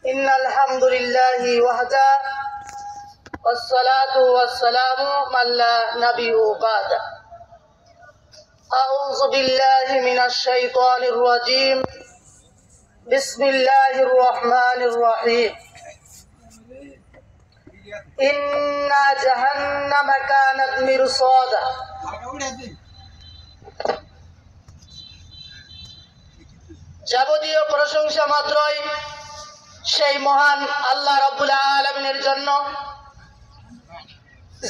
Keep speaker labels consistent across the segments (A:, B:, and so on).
A: إن الحمد لله وحده والصلاة والسلام من لا نبي بعده أعوذ بالله من الشيطان الرجيم بسم الله الرحمن الرحيم إن جهنم كانت مرصادا যাবতীয় প্রশংসা মাত্রই সেই মহান আল্লাহ রাব্বুল আলামিনের জন্য,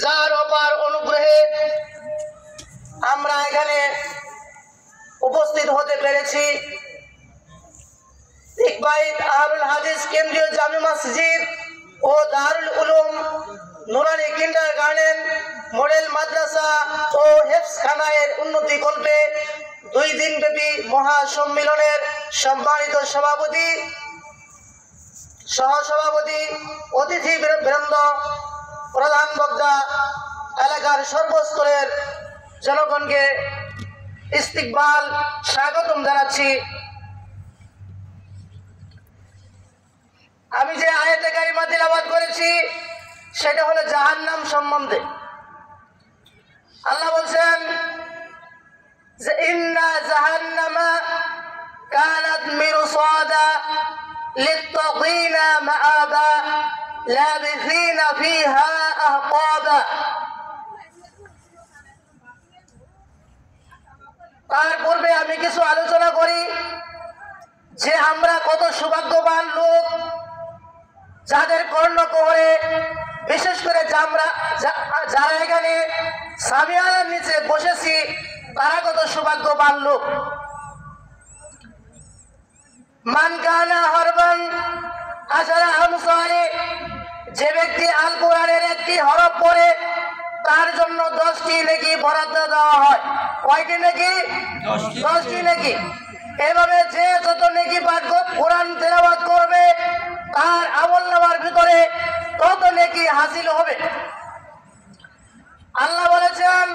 A: যার অপার অনুগ্রহে আমরা এখানে উপস্থিত হতে পেরেছি। ইকবাইত আহলুল হাদিস কেন্দ্রীয় জামে মসজিদ ও দারুল উলুম নুরানি কিন্ডারগার্টেন মডেল মাদ্রাসা ও হেফজখানার উন্নতি কল্পে 2 দিনব্যাপী মহাসম্মেলনের সম্মানিত সভাপতি, সহসভাপতি, অতিথিবৃন্দ, প্রধান বক্তা, এলাকার সর্বস্তরের জনগণকে ইস্তিকবাল স্বাগতম জানাচ্ছি। আমি যে আয়াতে কারিমা তিলাওয়াত করেছি সেটা হলো জাহান্নাম সম্বন্ধে। আল্লাহ বলছেন যে ইন্না জাহান্নামা কানাত মিরসাদা লিত্তাগিনা মাআবা লাবিথিনা ফিহা আহকাবা। তার পূর্বে আমি কিছু আলোচনা করি যে আমরা কত সৌভাগ্যবান লোক, যাদের কর্ণকুহরে বিশেষ করে যারা এখানে সামিয়ানার নিচে বসেছি তারা কত সৌভাগ্যবান লোক। মান কানা হরবান আশারা আমসালে, যে ব্যক্তি আল কোরআনের একটি হরফ পড়ে তার জন্য 10টি নেকি বরাদ্দ দেওয়া হয়। কয়টি নেকি? 10টি নেকি। এভাবে যে যত নেকি পাঠ কোরআন তেলাওয়াত করবে তার আমলনামার ভিতরে তত নেকি হাসিল হবে। আল্লাহ বলেছেন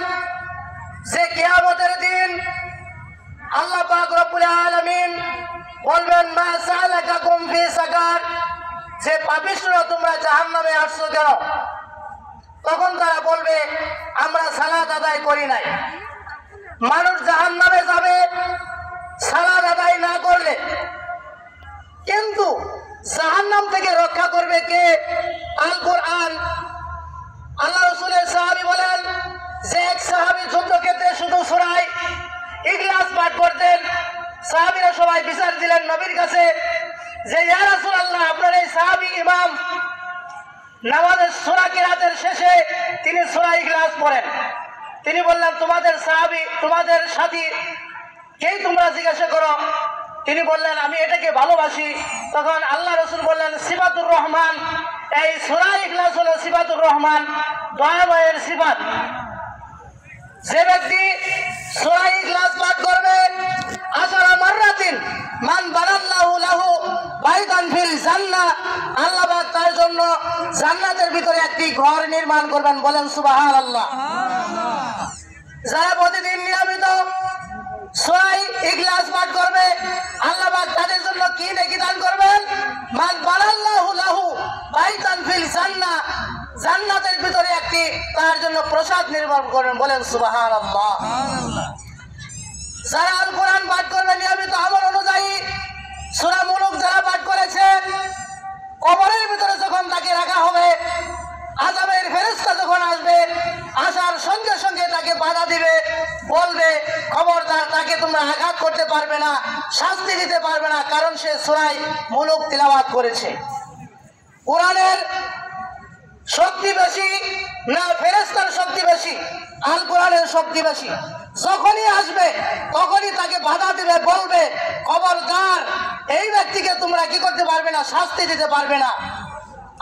A: যে কিয়ামতের দিন আল্লাহ পাক রব্বুল আলামিন বলবেন মা সালাকাকুম ফি সাকার, যে পাপিষ্ঠরা তোমরা জাহান্নামে আসছো কেন? তখন তারা বলবে আমরা সালাত আদায় করি নাই। মানুষ জাহান্নামে যাবে সালাত আদায় না করলে, কিন্তু জাহান্নাম থেকে রক্ষা করবে কে? আল কোরআন। আল্লাহ রাসূলের সাহাবী বলেন যে এক সাহাবী যুদ্ধক্ষেত্রে শুধু সূরা ইখলাস পাঠ করতেন। সাহাবীরা সবাই বিচার দিলেন নবীর কাছে যে ইয়া রাসূলুল্লাহ, আপনার এই সাহাবী ইমাম নামাজের সূরা কিরাতের শেষে তিনি সূরা ইখলাস পড়েন। তিনি বললেন তোমাদের সাহাবী, তোমাদের সাথী কে তোমরা জিজ্ঞাসা করো। তিনি বললেন আমি এটাকে ভালোবাসি। তখন আল্লাহ রাসূল বললেন সিফাতুর রহমান, এই সূরা ইখলাস হলো সিফাতুর রহমান, দয়াময়ের সিফাত। যে ব্যক্তি সূরা ইখলাস পাঠ করবে আশারা মাররাতিন মান বানাল্লাহু লাহু বাইতান ফিল জান্নাহ, আল্লাহ পাক তার জন্য জান্নাতের ভিতরে একটি ঘর নির্মাণ করবেন। বলেন সুবহানাল্লাহ। যারা প্রতিদিন নিয়মিত সূরা ইখলাস পাঠ করবে আল্লাহ পাক তাদের জন্য কি নেকি দান করবেন? মান বানাল্লাহু লাহু বাইতান ফিল জান্নাহ, জান্নাতের ভিতরে একটি তার জন্য প্রসাদ নির্মাণ করবেন। বলেন সুবহানাল্লাহ। যারা আল কোরআন পাঠ করবে নিয়মিত আমল অনুযায়ী, সূরা মুলক যারা পাঠ করেছেন, কবরের ভিতরে যখন তাকে রাখা হবে, আযাবের ফেরেশতা যখন আসবে, আসার সঙ্গে সঙ্গে তাকে বাধা দিবে, বলবে খবরদার তাকে তোমরা আঘাত করতে পারবে না, শাস্তি দিতে পারবে না, কারণ সে সূরা মুলক তিলাওয়াত করেছে। কোরআনের শক্তি বেশি না ফেরেশতার শক্তি বেশি? আল কোরআনের শক্তি বেশি। যখনই আসবে তখনই তাকে বাধা দিবে, বলবে খবরদার এই ব্যক্তিকে তোমরা কি করতে পারবে না, শাস্তি দিতে পারবে না।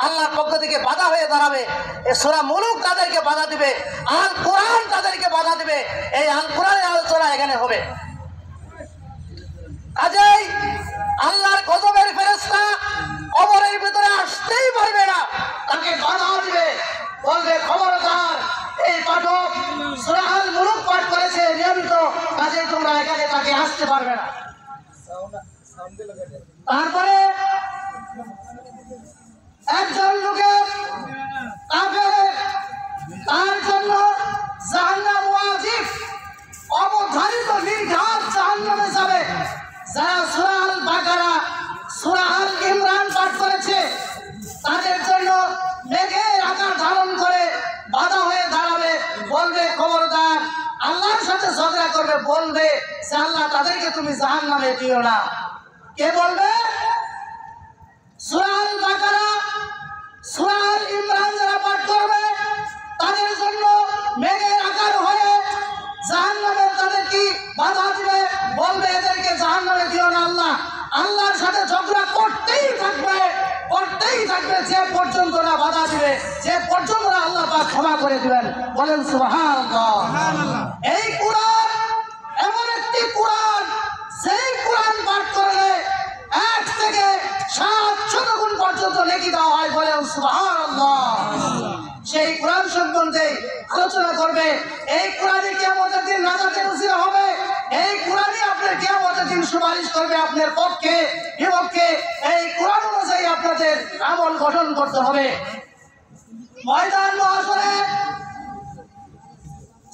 A: আল্লাহর পক্ষ থেকে বাধা হয়ে দাঁড়াবে। এই সূরা মুলক তাদেরকে বাধা দিবে, আল কোরআন তাদেরকে বাধা দিবে। এই আল কোরআনের আলোচনা এখানে হবে। কাজেই আল্লাহর গজবের ফেরেশতা কবরের ভিতরে আসতেই পারবে না, তাকে বাধা দিবে, বলবে খবরদার এই পাঠক সূরা আল মুলক পাঠ করেছে নিয়মিত, কাজেই তোমরা এখানে তাকে আসতে পারবে না। তারপরে একজন লোকের তার জন্য জাহান্নাম ওয়াজিব, অবধারিত নির্ঘাত জাহান্নামে যাবে। যারা সূরা আল বাকারা, সূরা আল ইমরান পাঠ করেছে তাদের জন্য মেঘের আকার ধারণ করে বাধা হয়ে দাঁড়াবে, বলবে খবরদার, আল্লাহর সাথে ঝগড়া করবে, বলবে যে আল্লাহ তাদেরকে তুমি জাহান্নামে দিও না। কে বলবে? সূরা আল বাকারা, সূরা আল ইমরান যারা পাঠ করবে তাদের জন্য মেঘের আকার হয়ে জাহান্নামে তাদের কি বাধা দিবে, বলবে এদেরকে জাহান্নামে দিও না আল্লাহ। আল্লাহর সাথে ঝগড়া করতেই থাকবে, করতেই থাকবে, যে পর্যন্ত না বাধা দিবে, যে পর্যন্ত না আল্লাহ পাক ক্ষমা করে দিবেন। বলেন সুবহানাল্লাহ। এই কোরআন এমন একটি কোরআন, সেই কোরআন পাঠ করলে 1 থেকে 700 গুণ পর্যন্ত নেকি দেওয়া হয়। বলেন সুবহানাল্লাহ। সেই কোরআন সম্বন্ধে আলোচনা করবে। এই কোরআনই কিয়ামতের দিন নাজাতের উসিলা হবে। এই কোরআনই আপনার কিয়ামতের দিন সুপারিশ করবে আপনার পক্ষে বিপক্ষে। এই কোরআন অনুযায়ী আপনাদের আমল গঠন করতে হবে। ময়দান মহাশরে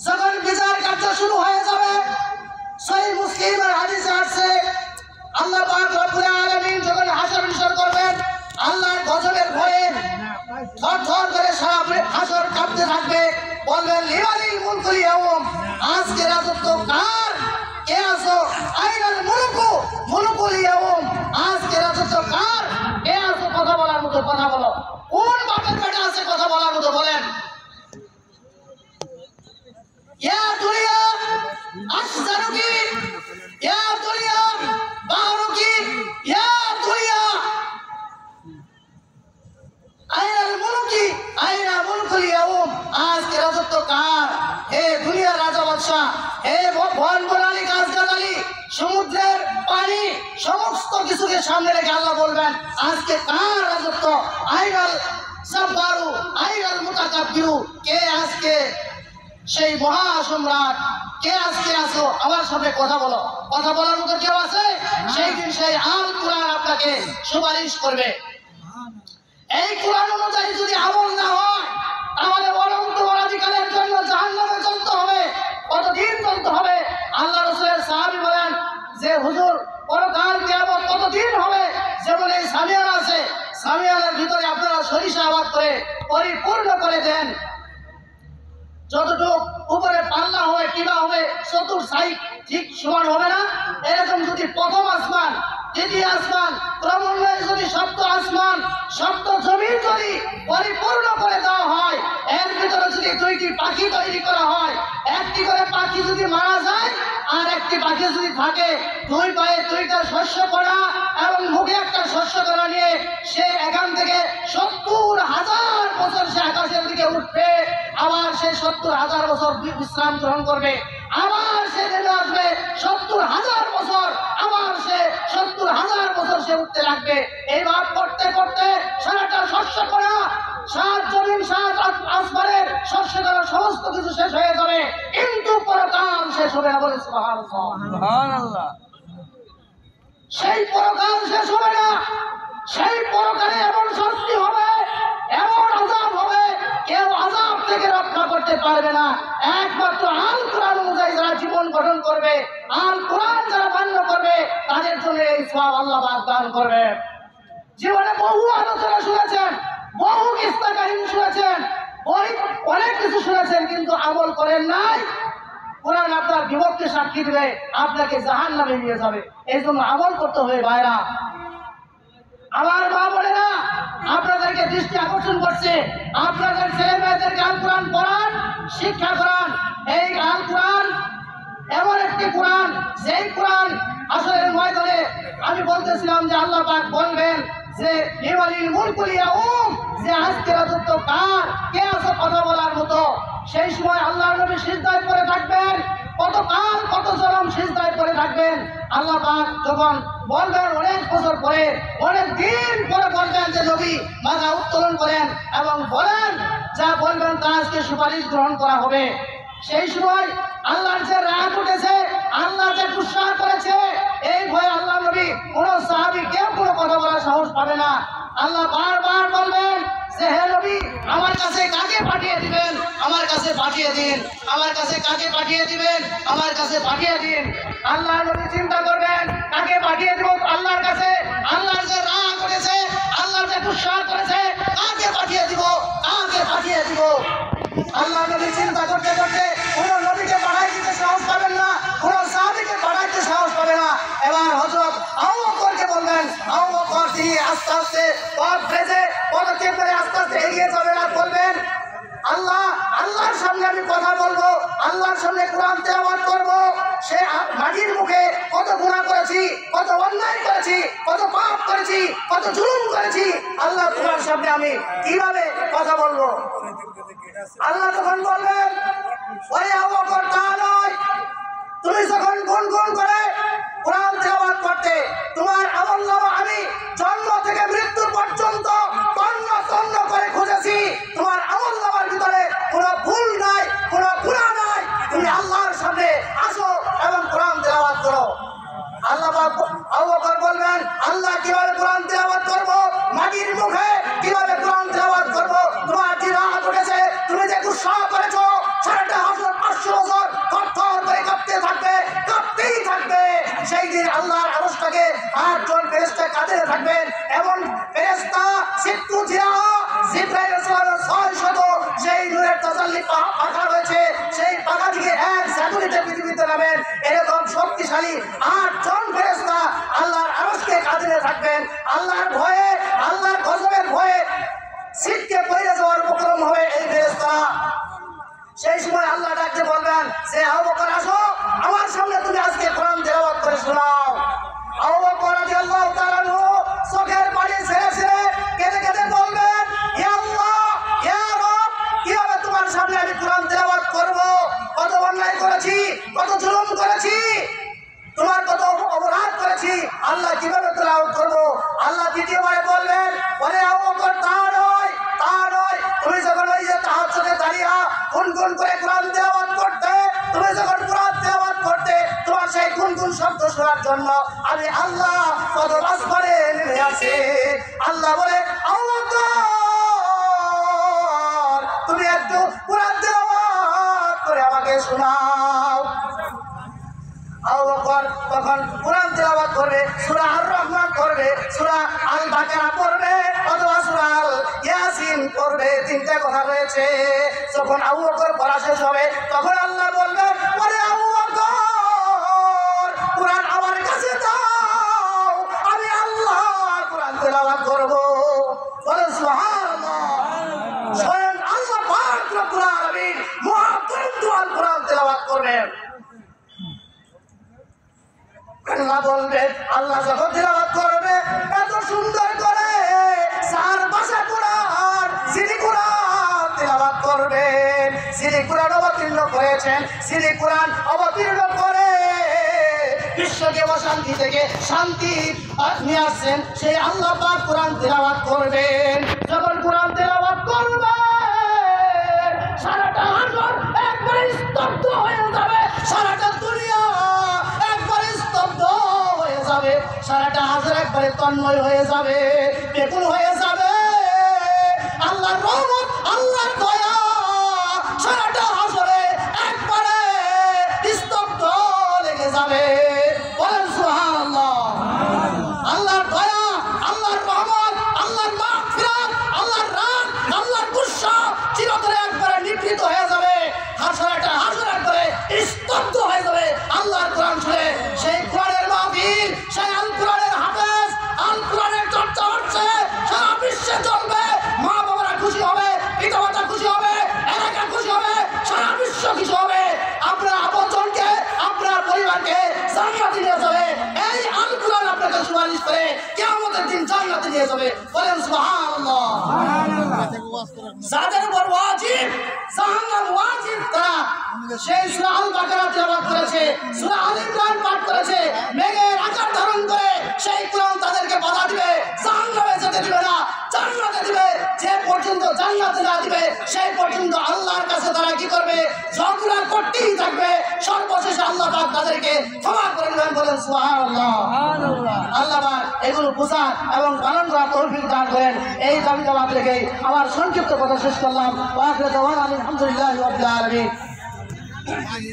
A: যখন বিচার কার্য শুরু হয়ে যাবে, সহিহ মুসলিমের হাদিসে আছে আল্লাহ পাক রব্বুল আলামিন যখন হাসর নিসর করবেন, আল্লাহর গজবের ভয়ে থরথর করে সারা হাসর কাঁপতে থাকবে। বলবেন লিমানিল মুলকুল ইয়াউম, আজকে রাজত্ব কার? কে আছো? আইনাল মুলকু মুলকুল ইয়াউম, আজকে রাজত্ব কার? কে আছো? কথা বলার মতো কথা বলো। কোন বাপের পেটে আছে কথা বলার মতো? বলেন। ইয়া দুনিয়া আশজারুকি, ইয়া দুনিয়া বাহরুকি, ইয়া দুনিয়া আইনাল মুলকি আইনা মুলকুল ইয়াউম, আজকে রাজত্ব কার? হে দুনিয়ার রাজা বাদশা, হে বন বনালি গাছগাছালি সমুদ্রের পানি সমস্ত কিছুকে সামনে রেখে আল্লাহ বলবেন আজকে কার রাজত্ব? আইনাল সাব্বারু আইনাল মুতাকাব্বিরু, কে আজকে সেই মহা সম্রাট? কে আজকে আছো? আমার সামনে কথা বলো। কথা বলার মতো কেউ আছে? সেই দিন সেই আল কোরআন আপনাকে সুপারিশ করবে। এই কোরআন অনুযায়ী যদি আমল না হয় তাহলে অনন্তকালের জন্য জাহান্নামে চলতে হবে। কতদিন চলতে হবে? আল্লাহ রাসূলের সাহাবী বলেন যে হুজুর পরকাল কিয়ামত কতদিন হবে? যেমন এই সামিয়ানা আছে, সামিয়ানার ভিতরে আপনারা সরিষা আবাদ করে পরিপূর্ণ করে দেন, যতটুক উপরে পাল্লা হবে কিবা হবে চতুর সাইড ঠিক সমান হবে না। এরকম যদি প্রথম আসমান, দ্বিতীয় আসমান, ক্রমান্বয়ে যদি সপ্ত আসমান, সপ্ত জমিন যদি পরিপূর্ণ করে দেওয়া হয়, এর ভিতরে যদি 2টি পাখি তৈরি করা হয়, একটি করে পাখি যদি মারা যায় আর একটি পাখি যদি থাকে, 2 পায়ে 2টা শস্য করা এবং মুখে একটা শস্য করা নিয়ে সে এখান থেকে 70,000 বছর সে আকাশের দিকে উঠবে, আবার সে 70,000 বছর বিশ্রাম গ্রহণ করবে, আবার সে নেমে আসবে 70,000 বছর, আবার সে 70,000 বছর সে উঠতে লাগবে। এইবার করতে করতে সারাটা শস্য করা, 7 জমিন 7 আসমানের শস্য করা সমস্ত কিছু শেষ হয়ে যাবে, কিন্তু পরকাল শেষ হবে না। বলে সুবহানাল্লাহ। সেই পরকাল শেষ হবে না। সেই পরকালে এমন শাস্তি হবে, এমন আযাব হবে, কেউ আযাব থেকে রক্ষা করতে পারবে না। একমাত্র আল কোরআন অনুযায়ী যারা জীবন গঠন করবে, আল কোরআন যারা মান্য করবে, তাদের জন্য এই সওয়াব আল্লাহ পাক দান করবে। জীবনে বহু আলোচনা শুনেছেন, বহু কিস্সা কাহিনী শুনেছেন, অনেক কিছু শুনেছেন, কিন্তু আমল করেন নাই। কোরআন আপনার বিপক্ষে সাক্ষী দিবে, আপনাকে জাহান্নামে নিয়ে যাবে। এই জন্য আমল করতে হবে ভাইরা। আমার মা বোনেরা, আপনাদেরকে দৃষ্টি আকর্ষণ করছে, আপনাদের ছেলে মেয়েদেরকে আল কোরআন পড়ান, শিক্ষা করান। এই আল কোরআন এমন একটি কোরআন, যেই কোরআন আসলে ময়দানে আমি বলতেছিলাম যে আল্লাহ পাক বলবেন যে লিমানিল মুলকুল ইয়াউম, যে আজকে রাজত্ব কার? কে আছে কথা বলার মতো? সেই সময় আল্লাহর নবী সিজদায় পড়ে থাকবেন, কতকাল কত জনম সিজদায় পড়ে থাকবেন। আল্লাহ পাক যখন বলবেন অনেক বছর পরে, অনেক দিন পরে বলবেন যে নবী মাথা উত্তোলন করেন এবং বলেন, যা বলবেন তা আজকে সুপারিশ গ্রহণ করা হবে। সেই সময় আল্লাহর যে রাগ উঠেছে, আল্লাহ যে কুৎসা করেছে, এই ভয়ে আল্লাহ নবী কোনো পাবে না। আল্লাহ বারবার বলবেন যে হে নবী আমার কাছে কাকে পাঠিয়ে দিবেন, আমার কাছে পাঠিয়ে দিন, আমার কাছে কাকে পাঠিয়ে দিবেন, আমার কাছে পাঠিয়ে দিন। আল্লাহ নবী চিন্তা করবেন কাকে পাঠিয়ে দিব আল্লাহর কাছে, আল্লাহ যে রাগ করেছে, আল্লাহ যে গুসা করেছে, কাকে পাঠিয়ে দিব, কাকে পাঠিয়ে দিব। আল্লাহ নবী চিন্তা করতে করতে কোন নবীকে পাঠাই দিতে সাহস পাবেন না, কোন সাহাবীকে পাঠাইতে সাহস পাবে না। এবার হযরত আবু বকরকে বলবেন, আবু বকর তিনি আস্তে আস্তে পথ ভেজে পদক্ষেপ করে আস্তে আস্তে এগিয়ে যাবেন আর বলবেন আল্লাহর সামনে আমি কথা বলবো, আল্লাহর সামনে কোরআন তেলাওয়াত করব। সে মাটির মুখে কত গুনাহ করেছি, কত অন্যায় করেছি, কত পাপ করেছি, কত জুলুম করেছি, আল্লাহ তোমার সামনে আমি কিভাবে কথা বলবো। আল্লাহ তখন বলবেন ওরে আবু বকর তা নয়, তুমি যখন গুনগুন করে কোরআন তেলাওয়াত করতে তোমার আমলনামা আমি জন্ম থেকে মৃত্যু পর্যন্ত তন্ন তন্ন করে খুঁজেছি, তোমার আমলনামার ভিতরে কোনো ভুল নাই, কোনো গুনাহ নাই। তুমি আল্লাহর সামনে আসো এবং কোরআন তেলাওয়াত করো। আল্লাহ আবু বকর বলবেন আল্লাহ কিভাবে কোরআন তেলাওয়াত করব, মাটির মুখে কিভাবে কোরআন তেলাওয়াত করব, তোমার যে রাগ উঠেছে, তুমি যে গুসা করেছো, সারাটা হাজার 500 বছর থরথর করে কাঁপতে থাকবে, কাঁপতেই থাকবে। সেই দিন আল্লাহর আরশটাকে 8 জন ফেরেশতা কাঁধে থাকবেন, এমন ফেরেশতা সিত্তু জিরা জিবরাইল আলাইহিস সালাম 600 সেই নূরের তাজাল্লি পাখা রয়েছে, সেই পাখা থেকে এক ঝাঁকুনিতে পৃথিবীতে নামেন। এরকম শক্তিশালী 8 জন ফেরেশতা আল্লাহর আরশকে কাঁধে থাকবেন। আল্লাহর ভয়ে, আল্লাহর গজবের ভয়ে সিটকে পড়ে যাওয়ার উপক্রম হবে এই ফেরেশতা। সেই সময় আল্লাহ ডাকতে বলবেন যে আবু বকর আসো, আমার সামনে তুমি আজকে কোরআন তেলাওয়াত করে শোনাও। আবু বকর রাদিয়াল্লাহু তাআলা চোখের পানি ছেড়ে ছেড়ে কেঁদে কেঁদে বলবেন ইয়া আল্লাহ ইয়া রব, কিভাবে তোমার সামনে আমি কোরআন তেলাওয়াত করব, কত অন্যায় করেছি, কত জুলুম করেছি, তোমার কত অপরাধ করেছি, আল্লাহ কিভাবে তেলাওয়াত করব। আল্লাহ দ্বিতীয়বারে বলবেন ওরে আবু বকর তা নয়, তা নয়, তুমি যখন ওই যে তাহাজ্জুদে দাঁড়িয়ে গুনগুন করে কোরআন তেলাওয়াত করতে, তুমি যখন কোরআন তেলাওয়াত করতে তোমার সেই গুনগুন শব্দ শোনার জন্য আমি আল্লাহ কত রাস করে নেমে আসি। আল্লাহ বলে আবু বকর তুমি একটু কোরআন তেলাওয়াত করে আমাকে শোনাও। আবু বকর তখন কোরআন তেলাওয়াত করবে, সূরা আর রহমান করবে, সূরা আল বাকারা পড়বে অথবা সূরা আল ইয়াসিন পড়বে। তিনটা কথা রয়েছে। যখন আবু বকর পড়া শেষ হবে তখন আল্লাহ বলবেন ওরে আবু বকর কোরআন আমার কাছে দাও, আমি আল্লাহ কোরআন তেলাওয়াত করব। বলে সুবহানাল্লাহ। স্বয়ং আল্লাহ পাক রব্বুল আলামিন মুহাম্মদ কোরআন তেলাওয়াত করবেন। আল্লাহ বলবেন আল্লাহ যখন তেলাওয়াত করবে এত সুন্দর করে 4 ভাষা কোরআন যিনি কোরআন তেলাওয়াত করবেন, যিনি কোরআন অবতীর্ণ করেছেন, যিনি কোরআন অবতীর্ণ করে বিশ্বকে অশান্তি থেকে শান্তি নিয়ে আসছেন, সেই আল্লাহ পাক কোরআন তেলাওয়াত করবেন। যখন কোরআন তেলাওয়াত করবে সারাটা আসর একবারে স্তব্ধ হয়ে যাবে, সারাটা দুনিয়া একবারে স্তব্ধ হয়ে যাবে, সারাটা হাজার একবারে তন্ময় হয়ে যাবে, বেকুল হয়ে যাবে। আল্লাহর রহমত, আল্লাহর দয়া সারাটা হাজারে একবারে স্তব্ধ লেগে যাবে। বলেন সুবহানাল্লাহ। আল্লাহর দয়া, আল্লাহর রহমত, আল্লাহর মাগফিরাত, আল্লাহর রাগ, আল্লাহর গুসা চিরতরে একবারে নিবৃত হয়ে যাবে, সারাটা হাজার একবারে স্তব্ধ হয়ে যাবে আল্লাহর কোরআন শুনে। সেই কোরআনের মাহফিল, সেই আল কোরআনের হাফেজ, আল কোরআনের চর্চা হচ্ছে, সারা বিশ্বে চলবে। মা বাবারা খুশি হবে, পিতা মাতা খুশি হবে, এলাকা খুশি হবে, সারা বিশ্ব খুশি হবে। আপনার আপনজনকে, আপনার পরিবারকে জান্নাতে নিয়ে যাবে এই আল কোরআন। আপনাকে সুপারিশ করে কিয়ামতের দিন জান্নাতে নিয়ে যাবে। বলেন সুবহানাল্লাহ। যাদের উপর ওয়াজিব জাহান্নাম ওয়াজিব তারা সেই সূরা আল বাকারা তেলাওয়াত করেছে, সূরা আল ইমরান পাঠ করেছে, মেঘের আকার ধারণ করে সেই কোরআন তাদেরকে বাধা দিবে, জাহান্নামে যেতে দিবে না, জান্নাতে দিবে। যে পর্যন্ত জান্নাতে না দিবে সেই পর্যন্ত আল্লাহর কাছে তারা কি করবে? ঝগড়া করতেই থাকবে। সর্বশেষে আল্লাহ পাক তাদেরকে ক্ষমা করে নেবেন। বলেন সুবহানাল্লাহ। আল্লাহ পাক এগুলো বোঝা এবং পালন করা তৌফিক দান করেন। এই দাবি দাওয়াত রেখে আমার সংক্ষিপ্ত কথা শেষ করলাম। ওয়া আখিরু দাওয়ানা আলহামদুলিল্লাহি রাব্বিল আলামিন।